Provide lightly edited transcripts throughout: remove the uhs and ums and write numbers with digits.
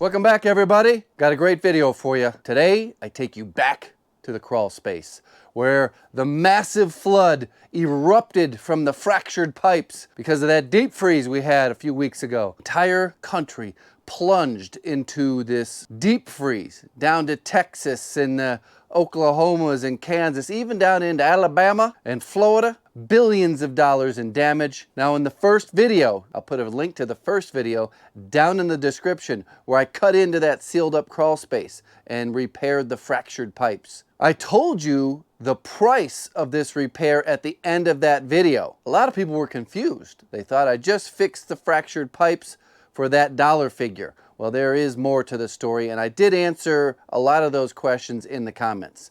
Welcome back, everybody. Got a great video for you. Today, I take you back to the crawl space where the massive flood erupted from the fractured pipes because of that deep freeze we had a few weeks ago. Entire country plunged into this deep freeze down to Texas and Oklahomas and Kansas, even down into Alabama and Florida. Billions of dollars in damage. Now in the first video, I'll put a link to the first video down in the description where I cut into that sealed up crawl space and repaired the fractured pipes. I told you the price of this repair at the end of that video. A lot of people were confused. They thought I just fixed the fractured pipes for that dollar figure. Well, there is more to the story, and I did answer a lot of those questions in the comments.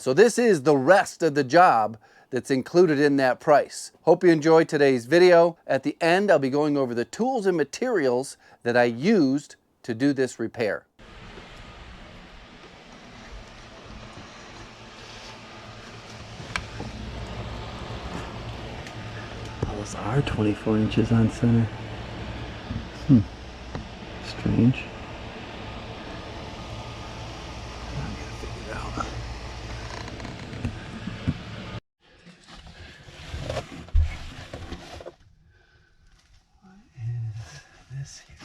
So this is the rest of the job that's included in that price. Hope you enjoyed today's video. At the end, I'll be going over the tools and materials that I used to do this repair. Those are 24 inches on center. Strange. I'm gonna figure it out. What is this here?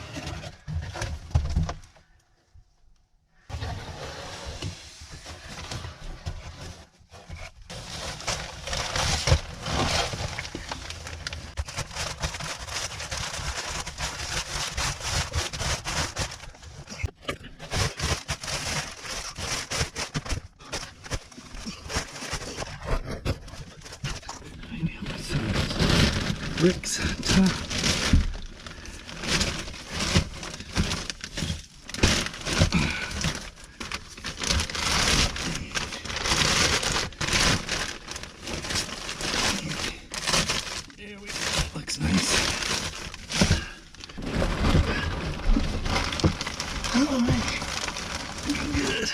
Bricks on top. There we go. Looks nice. All right. Good.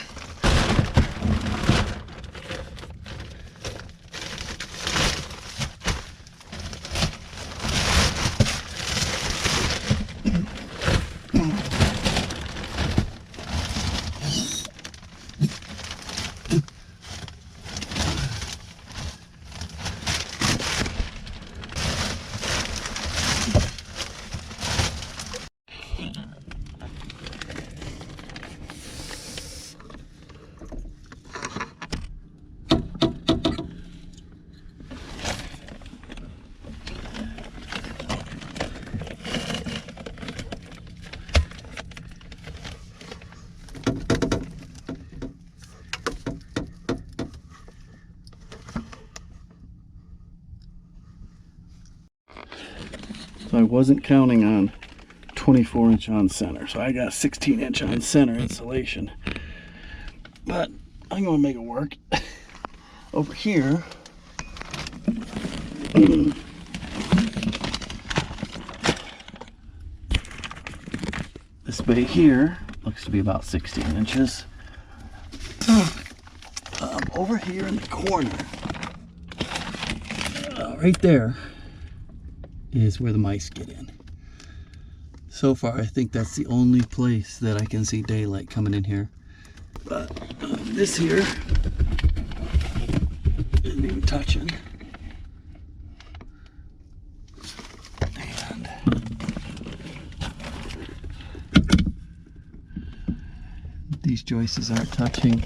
So I wasn't counting on 24 inch on center, so I got 16 inch on center insulation, but I'm going to make it work. Over here, this bay here looks to be about 16 inches. Over here in the corner, right there, is where the mice get in. So far, I think that's the only place that I can see daylight coming in here. But this here isn't even touching. And these joists aren't touching.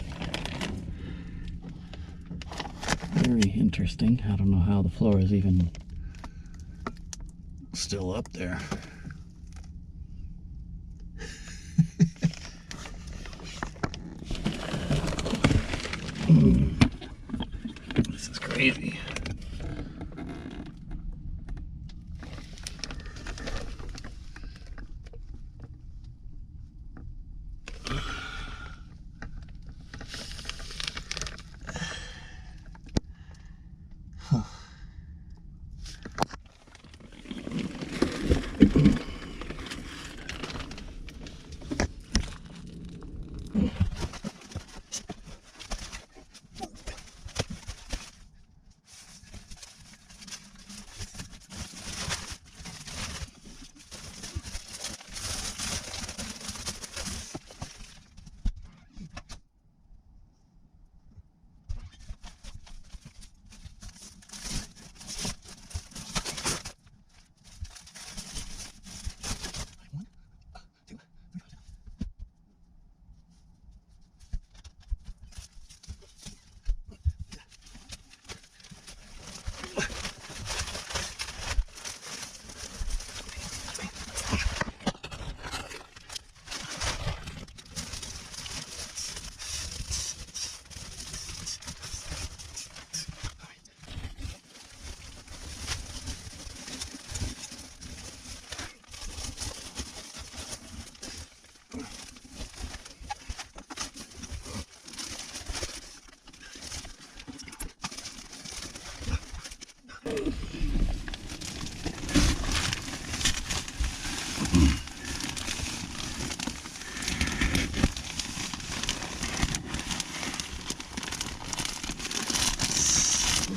Very interesting. I don't know how the floor is even still up there. This is crazy.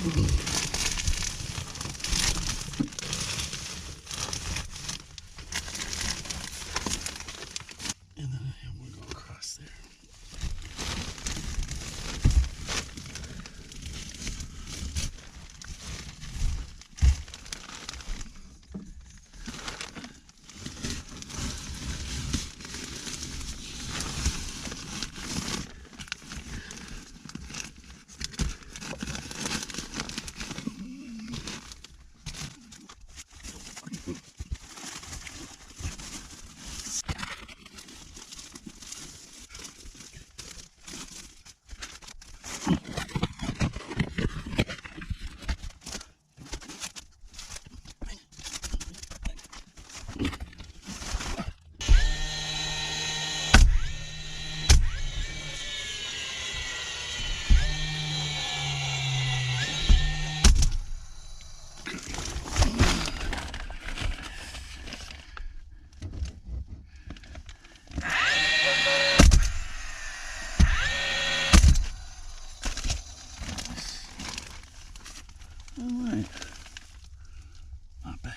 And then I'm going to go across there. All right, not bad.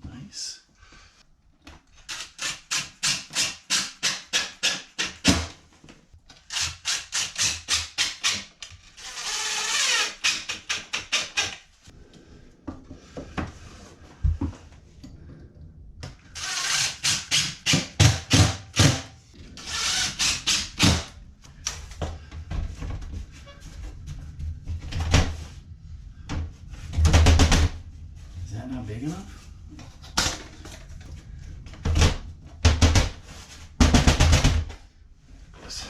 Nice. Is that not big enough? Yes.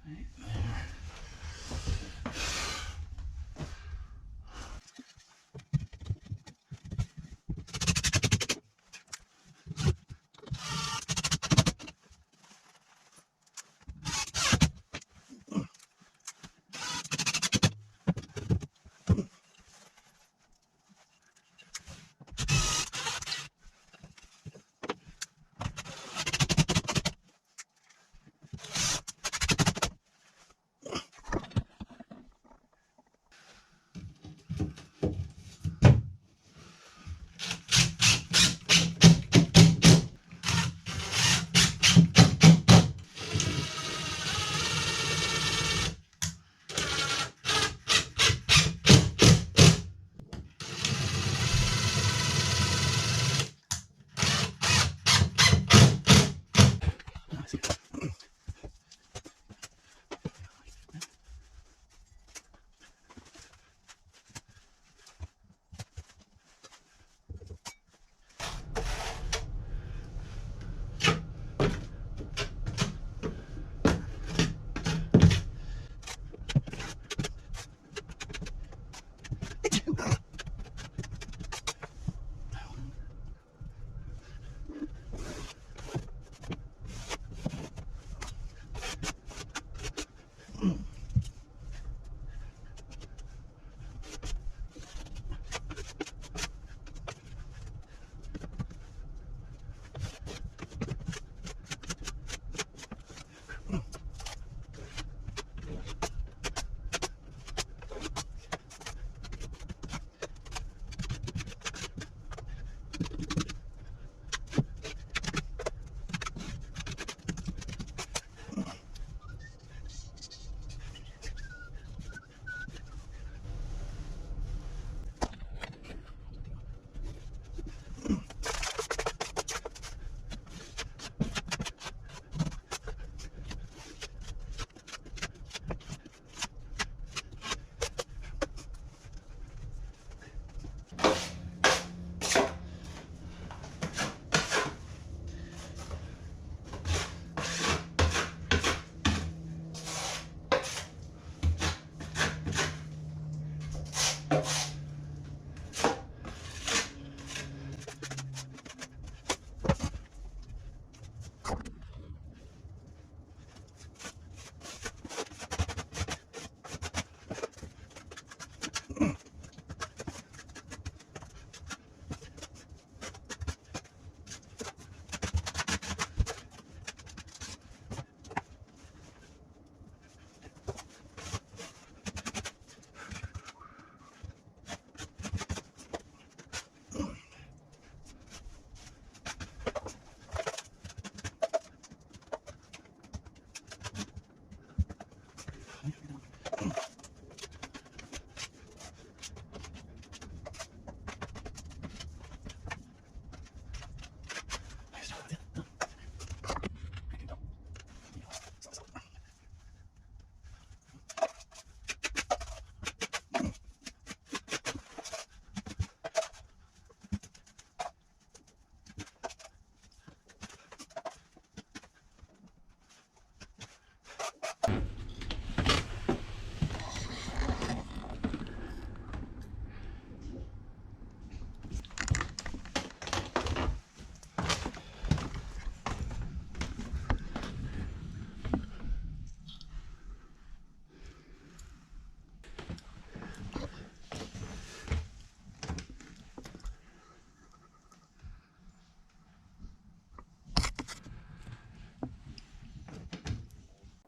Right there.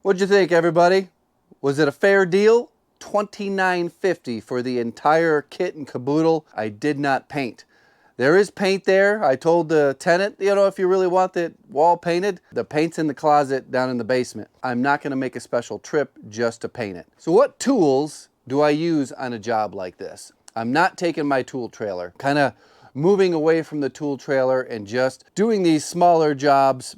What'd you think, everybody? Was it a fair deal? $29.50 for the entire kit and caboodle. I did not paint. There is paint there. I told the tenant, you know, if you really want the wall painted, the paint's in the closet down in the basement. I'm not going to make a special trip just to paint it. So what tools do I use on a job like this? I'm not taking my tool trailer, kind of moving away from the tool trailer and just doing these smaller jobs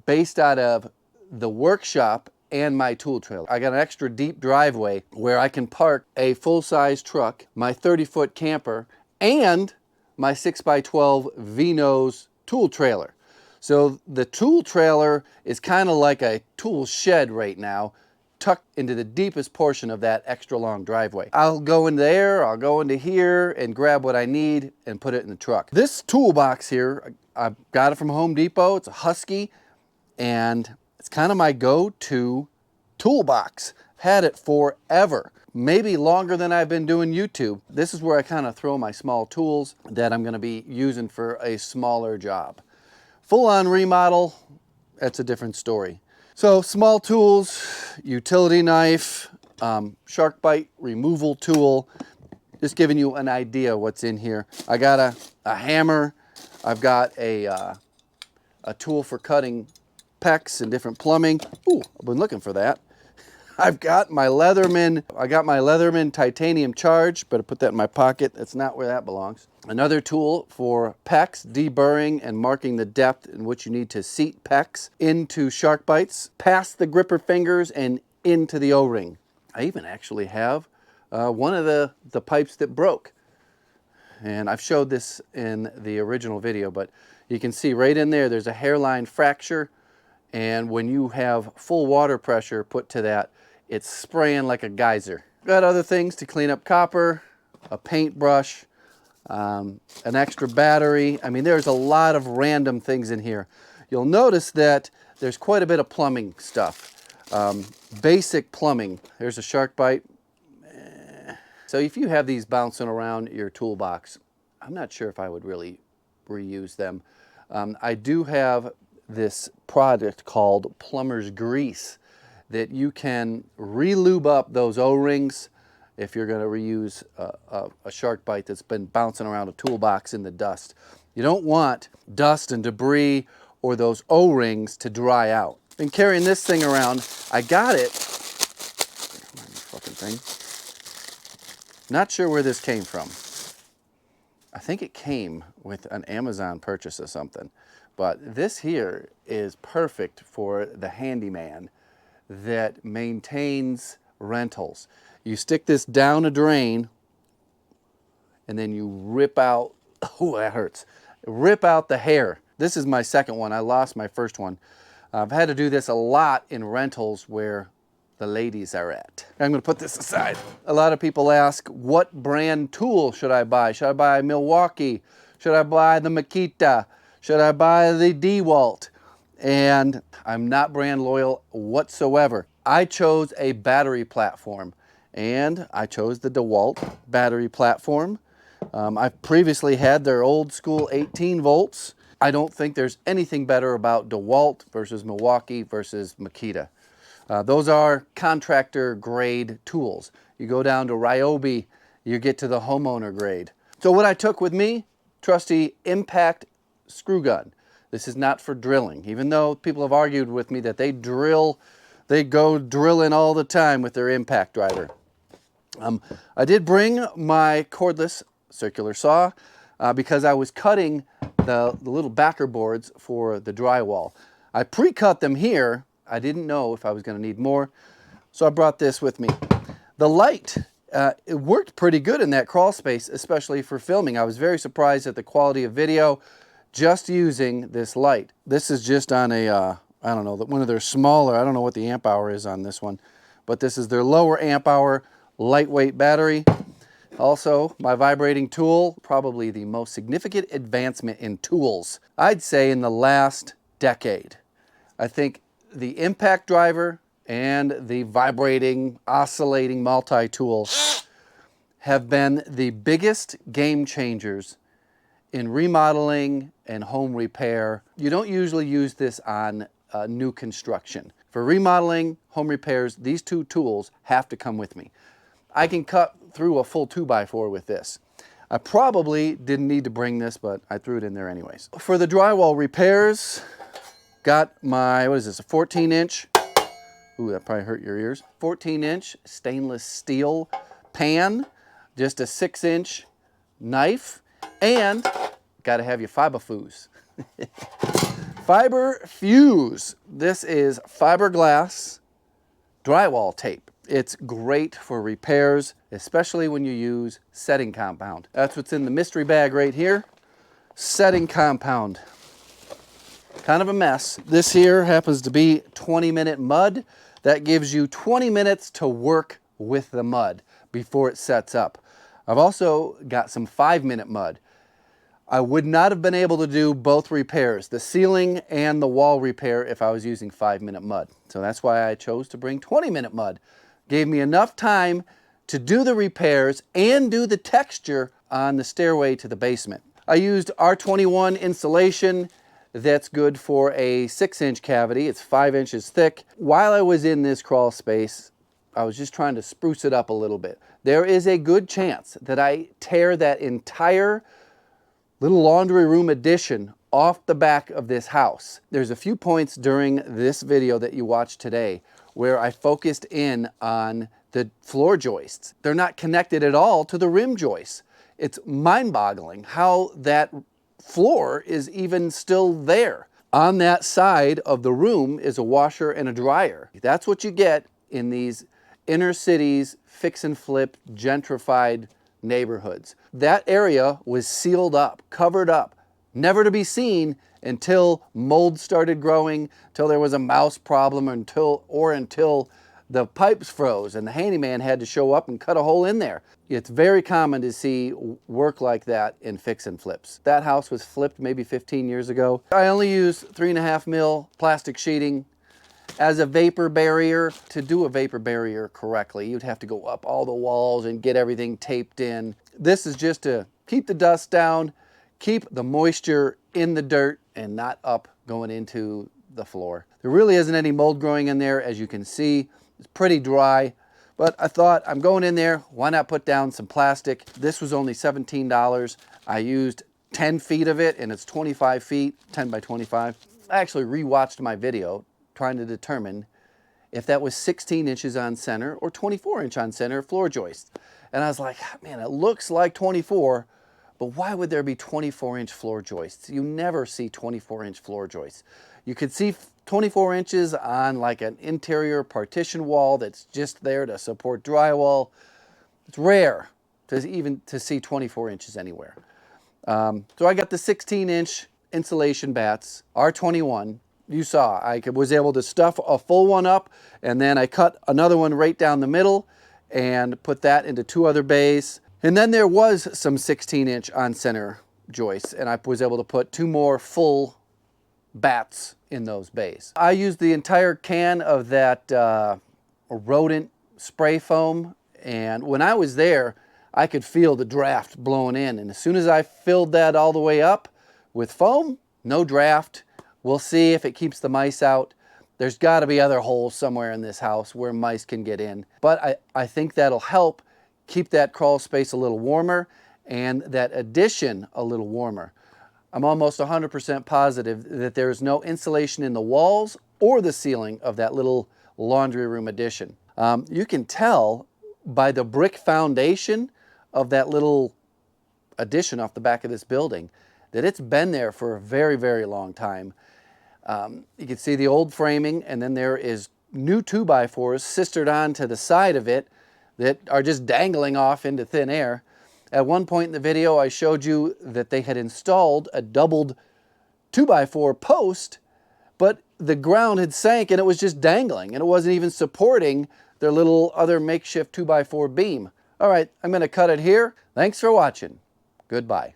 based out of the workshop and my tool trailer. I got an extra deep driveway where I can park a full-size truck, my 30-foot camper, and my 6x12 V-nose tool trailer. So the tool trailer is kind of like a tool shed right now, tucked into the deepest portion of that extra long driveway. I'll go in there, I'll go into here and grab what I need and put it in the truck. This toolbox here, I got it from Home Depot. It's a Husky, and it's kind of my go-to toolbox. Had it forever. Maybe longer than I've been doing YouTube. This is where I kind of throw my small tools that I'm going to be using for a smaller job. Full-on remodel, that's a different story. So small tools, utility knife, shark bite removal tool, just giving you an idea what's in here. I got a hammer. I've got a tool for cutting PEX and different plumbing. Ooh, I've been looking for that. I've got my Leatherman titanium charge, but I put that in my pocket. That's not where that belongs. Another tool for PEX, deburring and marking the depth in which you need to seat PEX into shark bites, past the gripper fingers and into the O-ring. I even actually have one of the pipes that broke. And I've showed this in the original video, but you can see right in there, there's a hairline fracture. And when you have full water pressure put to that, it's spraying like a geyser. Got other things to clean up copper, a paintbrush, an extra battery. I mean, there's a lot of random things in here. You'll notice that there's quite a bit of plumbing stuff. Basic plumbing. There's a shark bite. So if you have these bouncing around your toolbox, I'm not sure if I would really reuse them. I do have this product called plumber's grease that you can re-lube up those O-rings if you're going to reuse a shark bite that's been bouncing around a toolbox in the dust. You don't want dust and debris or those O-rings to dry out. Been carrying this thing around. I got it. Fucking thing. Not sure where this came from. I think it came with an Amazon purchase or something. But this here is perfect for the handyman that maintains rentals. You stick this down a drain and then you rip out, oh, that hurts. Rip out the hair. This is my second one. I lost my first one. I've had to do this a lot in rentals where the ladies are at. I'm going to put this aside. A lot of people ask, what brand tool should I buy? Should I buy Milwaukee? Should I buy the Makita? Should I buy the DeWalt? And I'm not brand loyal whatsoever. I chose a battery platform, and I chose the DeWalt battery platform. I've previously had their old school 18 volts. I don't think there's anything better about DeWalt versus Milwaukee versus Makita. Those are contractor grade tools. You go down to Ryobi, you get to the homeowner grade. So what I took with me, trusty impact screw gun. This is not for drilling, even though people have argued with me that they go drilling all the time with their impact driver. I did bring my cordless circular saw because I was cutting the little backer boards for the drywall. I pre-cut them here. I didn't know if I was going to need more, so I brought this with me. The light, it worked pretty good in that crawl space, especially for filming. I was very surprised at the quality of video just using this light. This is just on a, I don't know, one of their smaller, I don't know what the amp hour is on this one, but this is their lower amp hour lightweight battery. Also, my vibrating tool, probably the most significant advancement in tools, I'd say in the last decade. I think the impact driver and the vibrating, oscillating multi-tool have been the biggest game changers in remodeling and home repair. You don't usually use this on new construction. For remodeling, home repairs, these two tools have to come with me. I can cut through a full 2x4 with this. I probably didn't need to bring this, but I threw it in there anyways. For the drywall repairs, got my, what is this, a 14-inch? Ooh, that probably hurt your ears. 14-inch stainless steel pan, just a 6-inch knife, and got to have your fiber fuse. Fiber fuse. This is fiberglass drywall tape. It's great for repairs, especially when you use setting compound. That's what's in the mystery bag right here. Setting compound. Kind of a mess. This here happens to be 20-minute mud. That gives you 20 minutes to work with the mud before it sets up. I've also got some 5-minute mud. I would not have been able to do both repairs, the ceiling and the wall repair, if I was using 5-minute mud. So that's why I chose to bring 20-minute mud. Gave me enough time to do the repairs and do the texture on the stairway to the basement. I used R21 insulation. That's good for a 6-inch cavity. It's 5 inches thick. While I was in this crawl space, I was just trying to spruce it up a little bit. There is a good chance that I tear that entire little laundry room addition off the back of this house. There's a few points during this video that you watched today where I focused in on the floor joists. They're not connected at all to the rim joists. It's mind-boggling how that floor is even still there. On that side of the room is a washer and a dryer. That's what you get in these inner cities, fix and flip, gentrified neighborhoods. That area was sealed up, covered up, never to be seen until mold started growing, until there was a mouse problem, until the pipes froze and the handyman had to show up and cut a hole in there. It's very common to see work like that in fix and flips. That house was flipped maybe 15 years ago. I only used 3.5 mil plastic sheeting as a vapor barrier. To do a vapor barrier correctly, you'd have to go up all the walls and get everything taped in. This is just to keep the dust down, keep the moisture in the dirt and not up going into the floor. There really isn't any mold growing in there, as you can see. It's pretty dry, but I thought, I'm going in there, why not put down some plastic? This was only $17. I used 10 feet of it, and it's 25 feet, 10 by 25. I actually rewatched my video trying to determine if that was 16 inches on center or 24 inch on center floor joist. And I was like, man, it looks like 24, but why would there be 24-inch floor joists? You never see 24-inch floor joists. You could see 24 inches on like an interior partition wall that's just there to support drywall. It's rare to see 24 inches anywhere. So I got the 16-inch insulation bats, R21. You saw, I was able to stuff a full one up, and then I cut another one right down the middle and put that into 2 other bays. And then there was some 16-inch on center joists, and I was able to put 2 more full bats in those bays. I used the entire can of that rodent spray foam, and when I was there, I could feel the draft blowing in. And as soon as I filled that all the way up with foam, no draft. We'll see if it keeps the mice out. There's got to be other holes somewhere in this house where mice can get in. But I think that'll help keep that crawl space a little warmer and that addition a little warmer. I'm almost 100% positive that there is no insulation in the walls or the ceiling of that little laundry room addition. You can tell by the brick foundation of that little addition off the back of this building that it's been there for a very, very long time. You can see the old framing, and then there is new 2x4s sistered on to the side of it that are just dangling off into thin air. At one point in the video, I showed you that they had installed a doubled 2x4 post, but the ground had sank and it was just dangling, and it wasn't even supporting their little other makeshift 2x4 beam. All right, I'm going to cut it here. Thanks for watching. Goodbye.